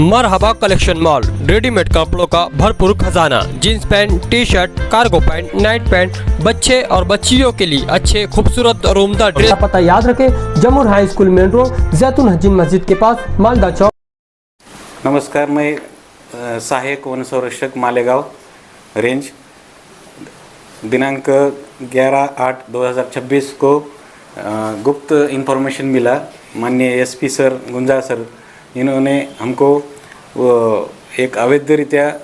मरहबा collection mall, readymade कपड़ों का भरपूर खजाना। Jeans pant, T shirt, cargo pant, Knight pant, बच्चे और बच्चियों के लिए अच्छे खूबसूरत और उम्दा ड्रेस। पता याद रखें, जमुर हाई स्कूल मेन रोड, जैतून हजीन मस्जिद के पास, मालदा चौक। नमस्कार, मैं सहायक वन संरक्षक मालेगांव रेंज। दिनांक 11/8/2026 को गुप्त इन्फॉर्मेशन मिला। माननीय एसपी सर गुंजाळ सर इन्होंने हमको एक अवैधरीत्या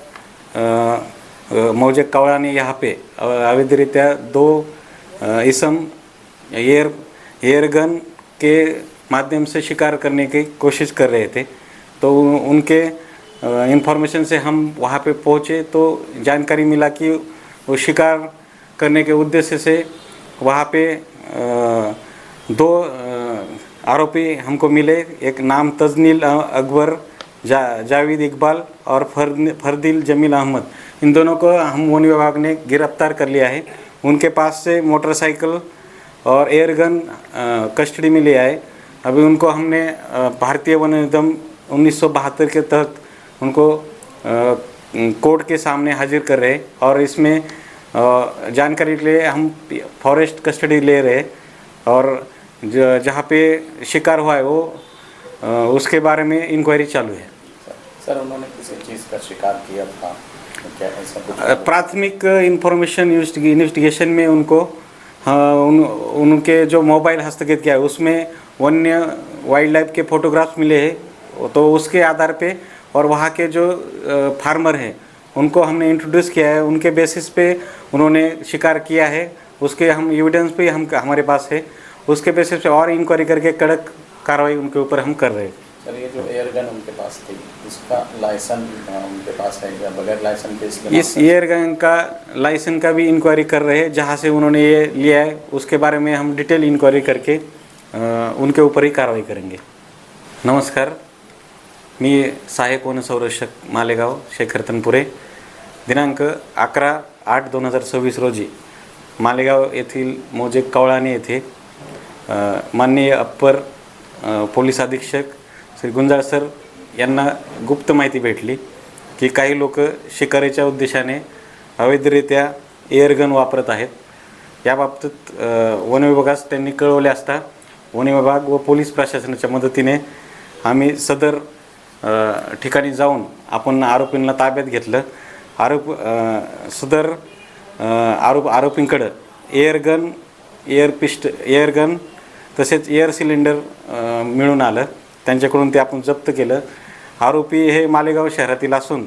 मौजे कवड़ानी यहाँ पे अवैधरीत्या 2 इसम एयर गन के माध्यम से शिकार करने की कोशिश कर रहे थे। तो उनके इन्फॉर्मेशन से हम वहाँ पे पहुँचे तो जानकारी मिला कि वो शिकार करने के उद्देश्य से वहाँ पे 2 आरोपी हमको मिले। एक नाम तजनील अकबर जावेद इकबाल और फरदिल जमील अहमद। इन दोनों को हम वन विभाग ने गिरफ्तार कर लिया है। उनके पास से मोटरसाइकिल और एयरगन कस्टडी में लिया है। अभी उनको हमने भारतीय वन अधिनियम 1972 के तहत उनको कोर्ट के सामने हाजिर कर रहे हैं और इसमें जानकारी के लिए हम फॉरेस्ट कस्टडी ले रहे हैं और जहाँ पे शिकार हुआ है वो उसके बारे में इंक्वायरी चालू है। सर, उन्होंने किसी चीज़ का शिकार किया था क्या, ऐसा कुछ? प्राथमिक इंफॉर्मेशन इन्वेस्टिगेशन में उनको उनके जो मोबाइल हस्तगत किया है उसमें वन्य वाइल्ड लाइफ के फोटोग्राफ्स मिले हैं। तो उसके आधार पे और वहाँ के जो फार्मर हैं उनको हमने इंट्रोड्यूस किया है। उनके बेसिस पे उन्होंने शिकार किया है। उसके हम एविडेंस पे हमारे पास है। उसके बेसिस पे और इंक्वायरी करके कड़क कार्रवाई उनके ऊपर हम कर रहे हैं। सर, ये जो एयरगन उनके पास थी उसका लाइसेंस उनके पास है या बगैर लाइसेंस के? इस एयरगन का लाइसेंस का भी इंक्वायरी कर रहे हैं। जहाँ से उन्होंने ये लिया है उसके बारे में हम डिटेल इंक्वायरी करके उनके ऊपर ही कार्रवाई करेंगे। नमस्कार, मी सहायक वन संरक्षक मालेगाव शेखर तनपुरे। दिनांक 11/8/2026 रोजी मालेगाव येथील मौजे कवळाने येथे माननीय अप्पर पोलीस अधीक्षक श्री गुंजाळ सर यांना गुप्त माहिती भेटली की काही लोक शिकारीच्या उद्देशाने अवैधरित्या एअरगन वापरत आहेत। याबाबतीत वन विभागास त्यांनी कळवले असता वन विभाग व पोलीस प्रशासनाच्या मदतीने आम्ही सदर ठिकाणी जाऊन आपण आरोपींना ताब्यात घेतलं। सदर आरोपींकडं एअरगन तसेच एअर सिलेंडर मिळून आलं। त्यांच्याकडून ते आपण जप्त केलं। आरोपी हे मालेगाव शहरातील असून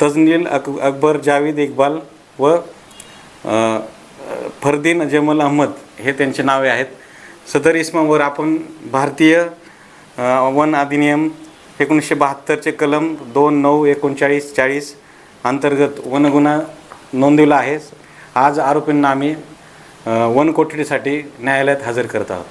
तजनील अकबर जावेद इकबाल व फरदीन जमील अहमद हे त्यांचे नावे आहेत। सदर इसमावर आपण भारतीय वन अधिनियम 1972 कलम 2-9-39-40 अंतर्गत वनगुन्हा नोंदवला आहे। आज आरोपींना आम्ही वन कोठडीसाठी न्यायालयात हजर करत आहोत।